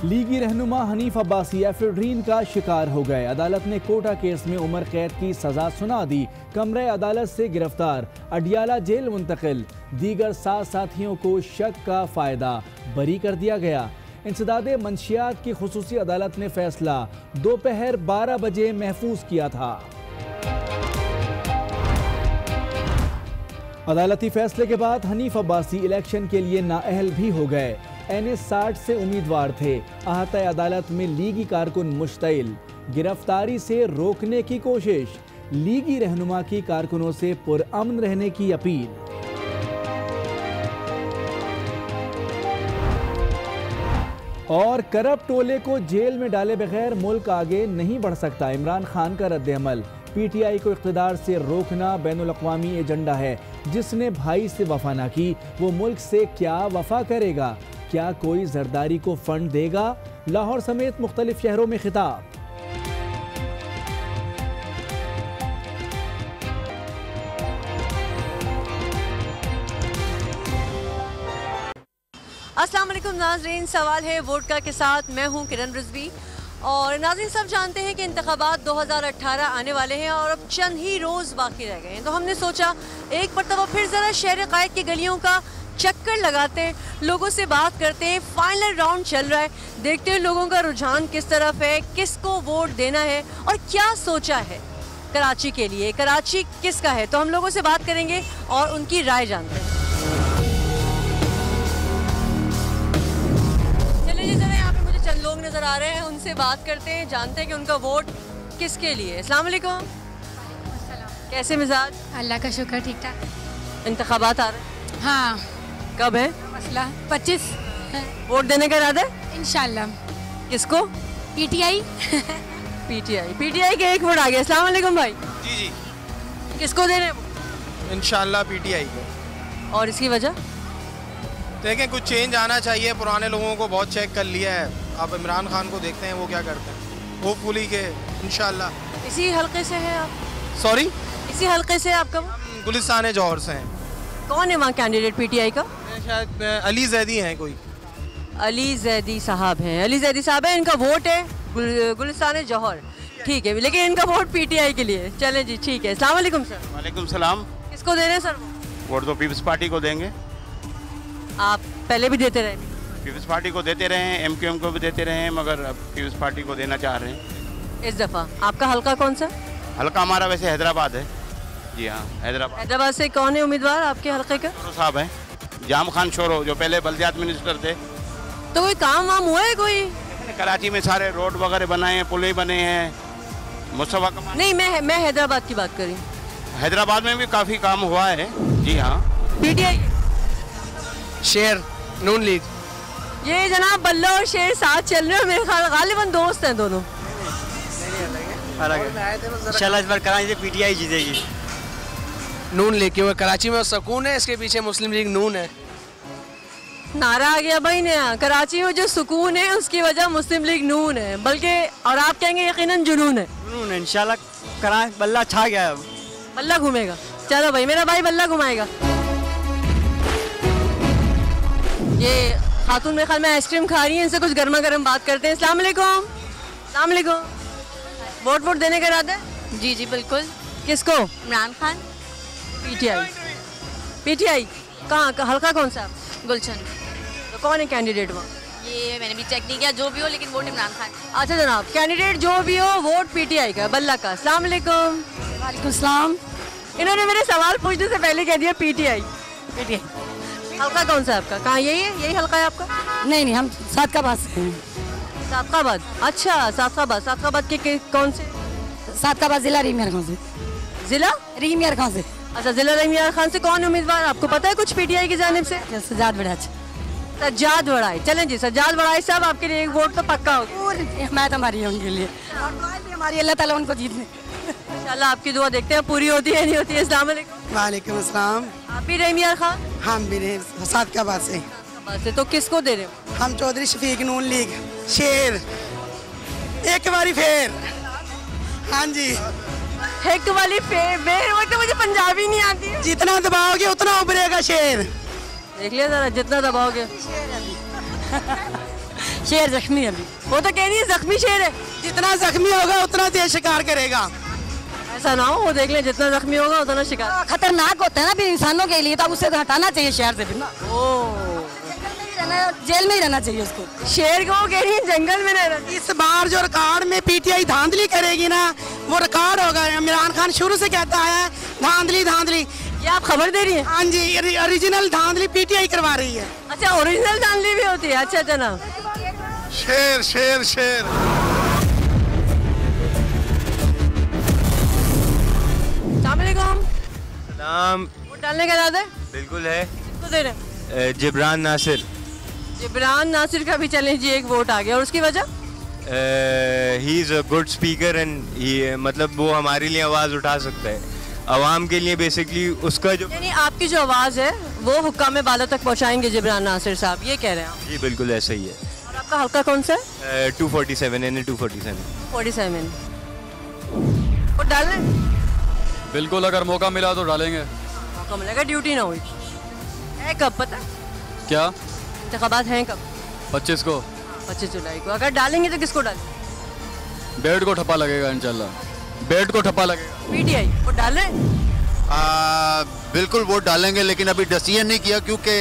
लीगी रहनुमा हनीफ अब्बासी एफेड्रीन का शिकार हो गए। अदालत ने कोटा केस में उम्र कैद की सजा सुना दी। कमरे अदालत से गिरफ्तार, अडियाला जेल मुंतकिल। दीगर 7 साथियों को शक का फायदा बरी कर दिया गया। इंसदादे मंशियात की खुसूसी अदालत ने फैसला दोपहर 12 बजे महफूज किया था। अदालती फैसले के बाद हनीफ अब्बासी इलेक्शन के लिए नाअहल भी हो गए। NS 60 से उम्मीदवार थे। अहाता अदालत में लीगी कारकुन मुश्तइल। गिरफ्तारी से रोकने की कोशिश। लीगी रहनुमा की कारकुनों से पुरअमन रहने की अपील। और करप्ट टोले को जेल में डाले बगैर मुल्क आगे नहीं बढ़ सकता। इमरान खान का रद्द-ए-अमल। PTI को इख्तिदार से रोकना बैनुल अक़वामी एजेंडा है। जिसने भाई से वफा ना की वो मुल्क से क्या वफा करेगा? क्या कोई जरदारी को फंड देगा? लाहौर समेत मुख्तलिफ शहरों में खिताब। अस्सलाम वालेकुम नाज़रीन, सवाल है वोटका के साथ। मैं हूं किरण रिजवी। और नाज़रीन, सब जानते हैं कि इंतखाबात 2018 आने वाले हैं और अब चंद ही रोज़ बाकी रह गए हैं। तो हमने सोचा एक मरतबा फिर ज़रा शहर क़ायद की गलियों का चक्कर लगाते हैं, लोगों से बात करते हैं। फाइनल राउंड चल रहा है, देखते हैं लोगों का रुझान किस तरफ है, किसको वोट देना है और क्या सोचा है कराची के लिए, कराची किसका है। तो हम लोगों से बात करेंगे और उनकी राय जानते हैं। लोग नजर आ रहे हैं, उनसे बात करते हैं, जानते हैं कि उनका वोट किसके लिए। अस्सलाम वालेकुम। कैसे मिजाज? अल्लाह का शुक्र, ठीक ठाक। इंतखाबात आ रहे हैं? हाँ। कब है मसला? 25। वोट देने का इरादा है इंशाल्लाह। किसको? PTI। PTI के एक वोट आ गया। अस्सलाम वालेकुम भाई। जी जी। किसको दे रहे हैं? इंशाल्लाह PTI को। और इसकी वजह? देखें, कुछ चेंज आना चाहिए। पुराने लोगों को बहुत चेक कर लिया है, अब इमरान खान को देखते हैं वो क्या करते हैं। होपफुली के इंशाल्लाह। इसी हल्के से है आप? सॉरी, इसी हल्के से आपका? गुलिस्तान जौहर से हैं। कौन है वहाँ कैंडिडेट PTI का? शायद अली जैदी हैं कोई। अली जैदी साहब हैं। अली जैदी साहब हैं, इनका वोट है गुलिस्तान जौहर। ठीक है, लेकिन इनका वोट PTI के लिए। चले जी, ठीक है। अस्सलाम वालेकुम सर। वालेकुम सलाम। किसको दे रहे हैं सर? वोट तो पीपल्स पार्टी को देंगे। आप पहले भी देते रहे? पीपल्स पार्टी को देते रहे हैं, MQM को भी देते रहे हैं, मगर अब पीपल्स पार्टी को देना चाह रहे हैं इस दफ़ा। आपका हल्का कौन सा? हल्का हमारा वैसे हैदराबाद है। जी हाँ, हैदराबाद। हैदराबाद से कौन है उम्मीदवार आपके हल्के का? शोरो साहब हैं, जाम खान शोरो, जो पहले बल्दियात मिनिस्टर थे। तो कोई काम वाम हुआ है कोई? कराची में सारे रोड वगैरह बनाए हैं, पुल बने हैं। मुस्तफा कमाल। नहीं, मैं हैदराबाद की बात करी। हैदराबाद में भी काफ़ी काम हुआ है। जी हाँ। PTI शेर नून लीग। ये जनाब बल्ला और शेर साथ चल रहे हैं, मेरे ख्याल गालिबन दोस्त हैं दोनों। इंशाल्लाह इस बार कराची से PTI जीतेगी। नून लीग क्योंकि कराची में सुकून है, इसके पीछे मुस्लिम लीग नून है। नारा आ गया भाई नया। कराची में जो सुकून है उसकी वजह मुस्लिम लीग नून है, बल्कि और आप कहेंगे यकीनन जुनून है। जुनून है, इंशाल्लाह करा बल्ला छा गया है। बल्ला घूमेगा। चलो भाई, मेरा भाई बल्ला घुमाएगा। ये खातून मेरे ख्याल में आइसक्रीम खा रही है, इनसे कुछ गर्मा गर्म बात करते हैं। अस्सलाम वालेकुम। अस्सलाम वालेकुम। वोट देने का इरादा है? जी जी बिल्कुल। किसको? इमरान खान। PTI कहाँ का हल्का कौन सा? गुलशन। तो कौन है कैंडिडेट वहाँ? ये मैंने भी चेक नहीं किया, जो भी हो, लेकिन वोट इमरान खान। अच्छा जनाब, कैंडिडेट जो भी हो वोट PTI का, बल्ला का। अस्सलाम वालेकुम। वालेकुम सलाम। इन्होंने मेरे सवाल पूछने से पहले कह दिया PTI। हल्का कौन सा आपका? कहाँ? यही हल्का है आपका? नहीं, हम सादकाबाद से हैं। सादकाबाद। अच्छा, सादकाबाद के कौन से? सादकाबाद जिला रीमियर खान से। जिला रीमियर खान से। अच्छा, जिला रीमियर खान से कौन उम्मीदवार आपको पता है कुछ PTI की जानिब से? सज्जाद बड़ाई। सज्जाद बड़ाई। चलें जी, सज्जाद बड़ाई साहब आपके लिए एक वोट तो पक्का होगा। हिमायत हमारी है उनके लिए, हमारी अल्लाह ताला उनको जीतने। इंशाल्लाह आपकी दुआ देखते हैं पूरी होती है नहीं होती है। अस्सलाम वालेकुम। वालेकुम अस्सलाम। आप भी रीमियर खान? हम भी सादकाबाद से। तो किसको दे रहे हो? हम चौधरी शफीक नून लीग। शेर एक बारी फेर। हाँ जी, एक वाली फेर। वो तो मुझे पंजाबी नहीं आती है। जितना दबाओगे उतना उभरेगा शेर। देख लिया जरा, जितना दबाओगे। शेर जख्मी है अभी। वो तो कह रही है जख्मी शेर है। जितना जख्मी होगा उतना तेज शिकार करेगा। ऐसा ना हो, वो देख लें जितना जख्मी होगा उतना शिकार। खतरनाक होता है ना फिर इंसानों के लिए, तो अब उसे तो हटाना चाहिए शहर से फिर ना। जेल में ही रहना चाहिए उसको। शेर को कह रही है जंगल में रहना। इस बार जो रिकॉर्ड में पीटीआई धांधली करेगी ना, वो रिकॉर्ड होगा। इमरान खान शुरू से कहता है धांधली धांधली। ये आप खबर दे रही हैं? हाँ जी, ओरिजिनल धांधली पीटीआई करवा रही है। अच्छा, ओरिजिनल धांधली भी होती है। अच्छा जना, शेर शेर शेर। नाम वोट डालने का इरादा है? बिल्कुल है। किसको दे रहे हैं? जिब्रान नासिर। जिब्रान नासिर का भी चलें जी, एक वोट आ गया। और उसकी वजह? He is a good speaker and मतलब वो हमारे लिए आवाज़ उठा सकता है, आवाम के लिए बेसिकली उसका जो। यानी आपकी जो आवाज़ है वो हुक्काम बाला तक पहुंचाएंगे जिब्रान नासिर साहब, ये कह रहे हैं आप? जी बिल्कुल ऐसा ही है। और आपका हल्का कौन सा है? 247 यानी 247। 47 वोट डालना है? बिल्कुल, अगर मौका मिला तो डालेंगे। मौका मिलेगा, ड्यूटी ना हुई है। कब पता क्या इंतखाबात हैं? कब? 25 को। 25 जुलाई को। अगर डालेंगे तो किसको डालेंगे? बेड को ठप्पा लगेगा इंशाल्लाह, बेड को ठप्पा लगेगा। पीटीआई वोट डाल रहे हैं? बिल्कुल वोट डालेंगे, लेकिन अभी डिसीजन नहीं किया क्योंकि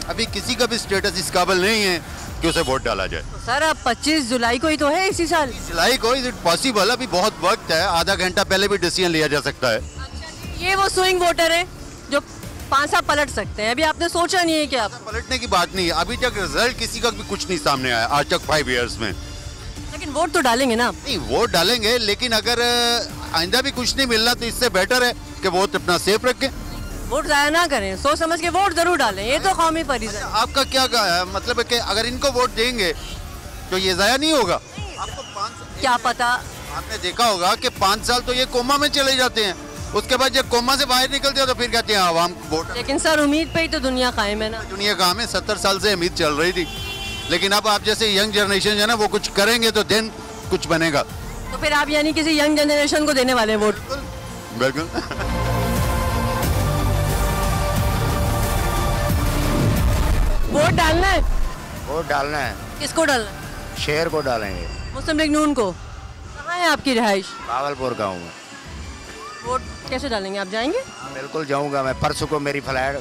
अभी किसी का भी स्टेटस इस काबिल नहीं है कि उसे वोट डाला जाए। तो सर अब 25 जुलाई को ही तो है इसी साल। जुलाई को इज इट पॉसिबल? अभी बहुत वक्त है, आधा घंटा पहले भी डिसीजन लिया जा सकता है। ये वो स्विंग वोटर है जो 5 साल पलट सकते हैं। अभी आपने सोचा नहीं है कि आप? पलटने की बात नहीं है, अभी तक रिजल्ट किसी का भी कुछ नहीं सामने आया आज तक 5 इयर्स में। लेकिन वोट तो डालेंगे ना? नहीं, वोट डालेंगे, लेकिन अगर आइंदा भी कुछ नहीं मिलना तो इससे बेटर है कि वोट अपना सेफ रखें। वोट जाया ना करें, सोच समझ के वोट जरूर डालें, ये तो कौमी फरीज़ा है। आपका क्या मतलब है कि अगर इनको वोट देंगे तो ये जाया नहीं होगा? आपको 5 क्या पता, आपने देखा होगा कि 5 साल तो ये कोमा में चले जाते हैं, उसके बाद जब कोमा से बाहर निकलते हैं तो फिर कहते हैं आवाम वोट। लेकिन सर उम्मीद पे ही तो दुनिया कायम है ना। दुनिया कायम है, 70 साल से उम्मीद चल रही थी, लेकिन अब आप जैसे यंग जनरेशन है ना, वो कुछ करेंगे तो दिन कुछ बनेगा। तो फिर आप यानी किसी यंग जनरेशन को देने वाले हैं वोट? बिल्कुल। वोट डालना है? वोट डालना है। किसको डालना है? शेर को डालेंगे। मुस्लिम लीग नून को। कहाँ है आपकी रिहाइश? भागलपुर का हूँ मैं। वोट कैसे डालेंगे, आप जाएंगे? बिल्कुल जाऊँगा मैं, परसों को मेरी फ्लाइट।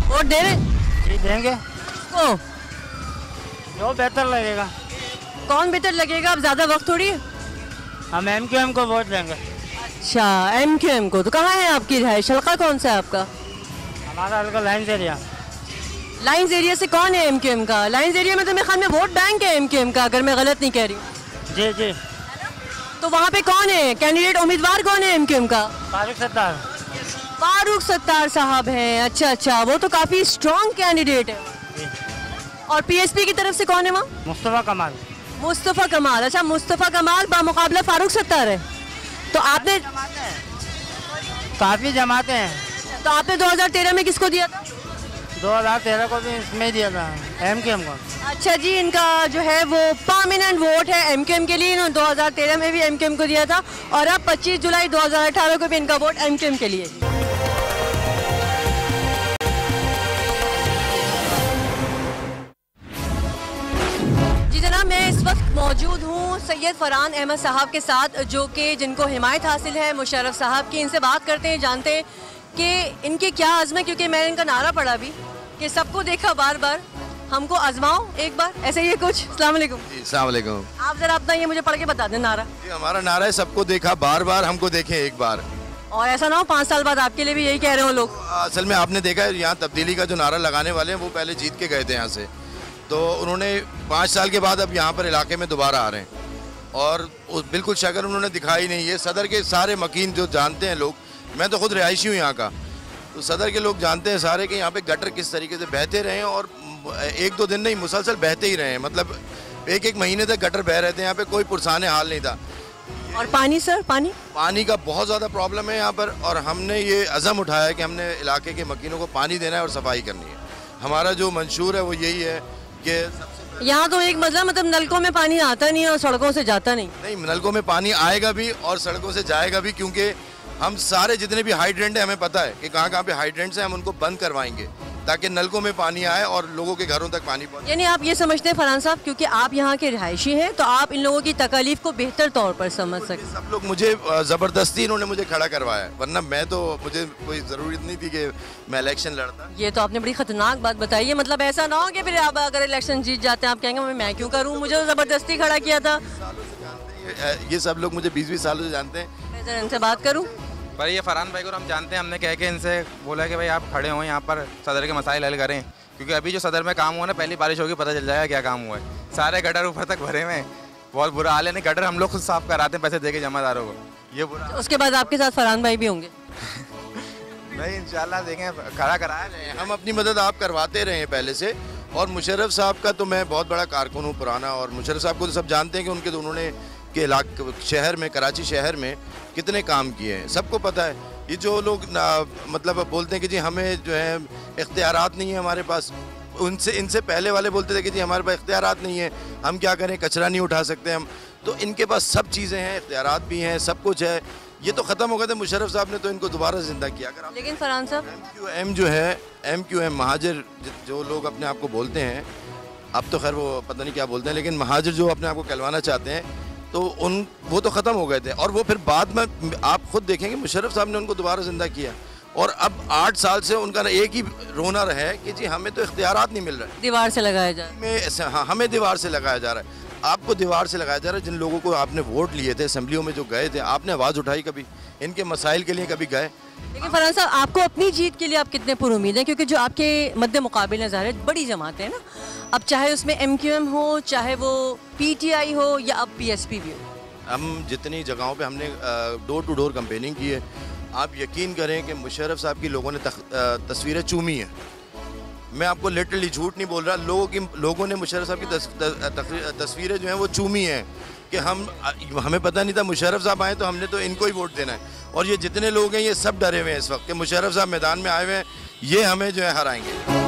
वोट दे रहे? जी देंगे। को जो बेहतर लगेगा। कौन बेहतर लगेगा? अब ज्यादा वक्त थोड़ी है। हम MQM को वोट देंगे। अच्छा, MQM को। तो कहाँ है आपकी रिहाइश? हल्का कौन सा है आपका? हमारा हल्का लाइन्स एरिया। लाइन्स एरिया से कौन है MQM का? लाइन्स एरिया में तो मेरे ख्याल में वोट बैंक है MQM का, अगर मैं गलत नहीं कह रही हूँ। जी जी। तो वहाँ पे कौन है कैंडिडेट, उम्मीदवार कौन है MQM का? फारूक सत्तार। फारूक सत्तार साहब हैं। अच्छा अच्छा, वो तो काफी स्ट्रॉन्ग कैंडिडेट है। और PSP की तरफ से कौन है वहाँ? मुस्तफ़ा कमाल। मुस्तफ़ा कमाल। अच्छा, मुस्तफ़ा कमाल बामुकाबला फारूक सत्तार है। तो आपने काफ़ी जमाते हैं। तो आपने 2013 में किसको दिया था? 2013 को भी इसमें दिया था, MQM को। अच्छा जी, इनका जो है वो परमानेंट वोट है MQM के लिए। इन्होंने 2013 में भी MQM को दिया था और अब 25 जुलाई 2018 को भी इनका वोट MQM के लिए। जी जनाब, मैं इस वक्त मौजूद हूँ सैयद फरहान अहमद साहब के साथ, जो कि जिनको हिमायत हासिल है मुशर्रफ साहब की। इनसे बात करते हैं, जानते हैं कि इनके क्या आज़म है, क्योंकि मैंने इनका नारा पढ़ा भी कि सबको देखा बार बार, हमको आजमाओ एक बार, ऐसे ही कुछ। अस्सलाम वालेकुम। अस्सलाम वालेकुम। आप जरा अपना ये मुझे पढ़ के बता दें नारा। ये हमारा नारा है, सबको देखा बार बार, हमको देखें एक बार। और ऐसा ना हो 5 साल बाद आपके लिए भी यही कह रहे हो लोग। असल में आपने देखा है यहाँ तब्दीली का जो नारा लगाने वाले हैं वो पहले जीत के गए थे यहाँ से, तो उन्होंने 5 साल के बाद अब यहाँ पर इलाके में दोबारा आ रहे हैं और बिल्कुल शक्ल उन्होंने दिखाई नहीं। ये सदर के सारे मकीन जो जानते हैं लोग, मैं तो खुद रिहायशी हूँ यहाँ का, तो सदर के लोग जानते हैं सारे कि यहाँ पे गटर किस तरीके से बहते रहे हैं और 1-2 दिन नहीं, मुसलसल बहते ही रहे हैं। मतलब 1-1 महीने तक गटर बह रहे थे यहाँ पे, कोई पुरसाने हाल नहीं था। और पानी सर, पानी का बहुत ज़्यादा प्रॉब्लम है यहाँ पर और हमने ये अज़म उठाया है कि हमने इलाके के मकीनों को पानी देना है और सफाई करनी है। हमारा जो मंशूर है वो यही है कि सबसे यहाँ तो एक मतलब नलकों में पानी आता नहीं है और सड़कों से जाता नहीं। नहीं, नलकों में पानी आएगा भी और सड़कों से जाएगा भी, क्योंकि हम सारे जितने भी हाइड्रेंट हैं हमें पता है कि कहाँ कहाँ पे हाइड्रेंट्स हैं, हम उनको बंद करवाएंगे ताकि नलकों में पानी आए और लोगों के घरों तक पानी पहुंचे। यानी आप ये समझते हैं फरहान साहब, क्योंकि आप यहाँ के रिहायशी हैं तो आप इन लोगों की तकलीफ को बेहतर तौर पर समझ सकते। सब लोग मुझे ज़बरदस्ती इन्होंने मुझे खड़ा करवाया, वरना मैं तो मुझे कोई ज़रूरत नहीं थी कि मैं इलेक्शन लड़ता। ये तो आपने बड़ी खतरनाक बात बताई है। मतलब ऐसा ना हो कि फिर आप अगर इलेक्शन जीत जाते हैं आप कहेंगे मैं क्यों करूँ, मुझे तो ज़बरदस्ती खड़ा किया था। ये सब लोग मुझे 20-20 सालों से जानते हैं। मैं इनसे बात करूँ भाई, ये फरहान भाई को हम जानते हैं, हमने कह के इनसे बोला कि भाई आप खड़े हों यहाँ पर, सदर के मसाइल हल करें, क्योंकि अभी जो सदर में काम हुआ ना, पहली बारिश होगी पता चल जाएगा क्या काम हुआ है। सारे गटर ऊपर तक भरे हुए हैं, बहुत बुरा हाल है। नहीं, गटर हम लोग खुद साफ कराते हैं पैसे दे के जमादारों को, ये बुरा। उसके बाद आपके साथ फरहान भाई भी होंगे। नहीं, इंशाल्लाह देखें, खड़ा कराया जाए। हम अपनी मदद आप करवाते रहे हैं पहले से। और मुशर्रफ साहब का तो मैं बहुत बड़ा कारकुन हूँ पुराना, और मुशर्रफ साहब को तो सब जानते हैं कि उनके तो उन्होंने के इलाके शहर में, कराची शहर में कितने काम किए हैं, सबको पता है। ये जो लोग मतलब बोलते हैं कि जी हमें जो है इख्तियारात नहीं है हमारे पास, इनसे पहले वाले बोलते थे कि जी हमारे पास इख्तियारात नहीं है, हम क्या करें, कचरा नहीं उठा सकते हम। तो इनके पास सब चीज़ें हैं, इख्तियारात भी हैं, सब कुछ है। ये तो ख़त्म हो गए थे, मुशर्रफ साहब ने तो इनको दोबारा ज़िंदा किया। अगर लेकिन फरहान साहब, MQM जो है, MQM महाजिर जो लोग अपने आप को बोलते हैं, अब तो खैर वो पता नहीं क्या बोलते हैं, लेकिन महाजिर जो अपने आप को कहलवाना चाहते हैं, तो वो तो ख़त्म हो गए थे। और वो फिर बाद में आप खुद देखेंगे मुशर्रफ साहब ने उनको दोबारा ज़िंदा किया। और अब 8 साल से उनका एक ही रोना रहा है कि जी हमें तो इख्तियारात नहीं मिल रहे, दीवार से लगाया जा रहा है। हमें दीवार से लगाया जा रहा है, आपको दीवार से लगाया जा रहा है। जिन लोगों को आपने वोट लिए थे, असेंबलियों में जो गए थे, आपने आवाज़ उठाई कभी, इनके मसाइल के लिए कभी गए? लेकिन फरहान साहब, आपको अपनी जीत के लिए आप कितने पुरुमीद हैं? क्योंकि जो आपके मद्दे मुकाबिल नज़र है, बड़ी जमातें हैं ना, अब चाहे उसमें MQM हो, चाहे वो PTI हो, या अब PSP भी हो। हम जितनी जगहों पे हमने डोर टू डोर कैंपेनिंग की है, आप यकीन करें कि मुशर्रफ साहब की लोगों ने तस्वीरें चूमी हैं। मैं आपको लिटरली झूठ नहीं बोल रहा, लोगों ने मुशर्रफ साहब की तस्वीरें जो हैं वो चूमी हैं कि हमें पता नहीं था मुशर्रफ साहब आए तो हमने तो इनको ही वोट देना है। और ये जितने लोग हैं ये सब डरे हुए हैं इस वक्त कि मुशर्रफ साहब मैदान में आए हुए हैं, ये हमें जो है हराएंगे।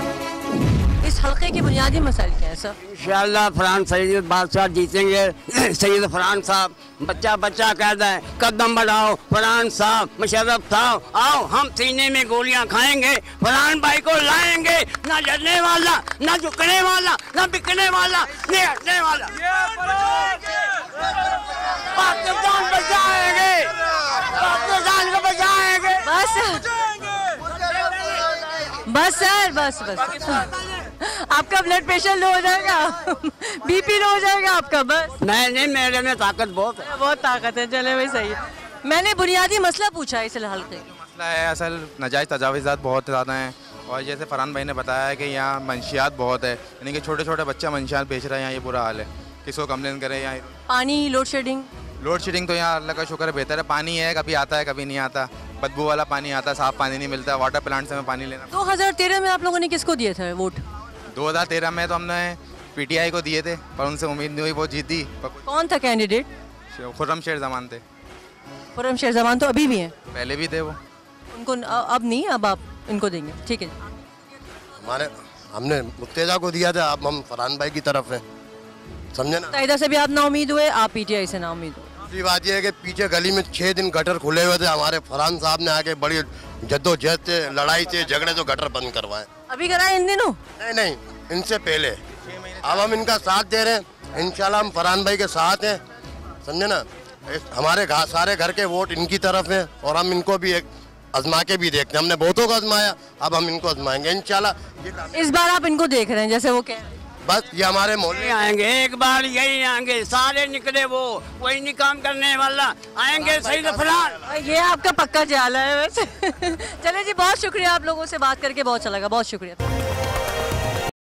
इस हल्के के बुनियादी मसाइल क्या है सर? इंशाअल्लाह फरहान सईद बादशाह जीतेंगे। सईद फरहान साहब, बच्चा बच्चा कहता है कदम बढ़ाओ फरहान साहब, मुशर्रफ साहब आओ, हम सीने में गोलियां खाएंगे, फरहान भाई को लाएंगे। ना डरने वाला, ना झुकने वाला, ना बिकने वाला, नहीं हटने वाला। पाकिस्तान बचाएंगे, पाकिस्तान को बचाएंगे। बस सर, बस आपका ब्लड प्रेशर लो हो जाएगा, BP लो हो जाएगा आपका। बस नहीं, मेरे में ताकत बहुत है, बहुत ताकत है। चले भाई, सही है। मैंने बुनियादी मसला पूछा इस हल्के का। मसला है असल नाजायज़ तजावीज़ात बहुत ज़्यादा हैं, और जैसे फरहान भाई ने बताया कि यहाँ मंशियात बहुत है, यानी कि छोटे छोटे बच्चा मंशियात बेच रहे हैं यहाँ, ये बुरा हाल है। किसको कंप्लेन करें यहाँ? पानी, लोड शेडिंग तो यहाँ अल्लाह का शुक्र है बेहतर है, पानी है, कभी आता है कभी नहीं आता, बदबू वाला पानी आता है, साफ पानी नहीं मिलता, वाटर प्लांट से हमें पानी लेना। 2013 में आप लोगों ने किसको दिए थे वोट? 2013 में तो हमने PTI को दिए थे, पर उनसे उम्मीद नहीं हुई, वो जीती। कौन था कैंडिडेट? खुर्रम शेर जमान थे। खुर्रम शेर जमान तो अभी भी हैं? पहले भी थे वो। उनको अब नहीं, अब आप इनको देंगे, ठीक है। हमने मुक्तेजा को दिया था, अब हम फरहान भाई की तरफ हैं, समझे ना। मुक्तेजा से भी आप ना उम्मीद हुए, आप PTI से ना उम्मीद हुए। दूसरी बात यह है कि पीछे गली में 6 दिन गटर खुले हुए थे, हमारे फरहान साहब ने आके बड़ी जद्दोजहद से, लड़ाई से, झगड़े से गटर बंद करवाए। अभी कराए इन दिनों? नहीं, इनसे पहले। अब हम इनका साथ दे रहे हैं, इंशाल्लाह हम फरहान भाई के साथ हैं, समझे ना। हमारे सारे घर के वोट इनकी तरफ हैं, और हम इनको भी एक आजमा के भी देखते हैं। हमने बहुतों को आजमाया, अब हम इनको आजमाएंगे इंशाल्लाह। इस बार आप इनको देख रहे हैं जैसे वो क्या? बस ये हमारे मोहल्ले आएंगे, एक बार यही आएंगे, सारे निकले वो कोई नहीं काम करने वाला, आएंगे सही फरहान। ये आपका पक्का जाला है वैसे। चले जी, बहुत शुक्रिया, आप लोगों से बात करके बहुत अच्छा लगा, बहुत शुक्रिया।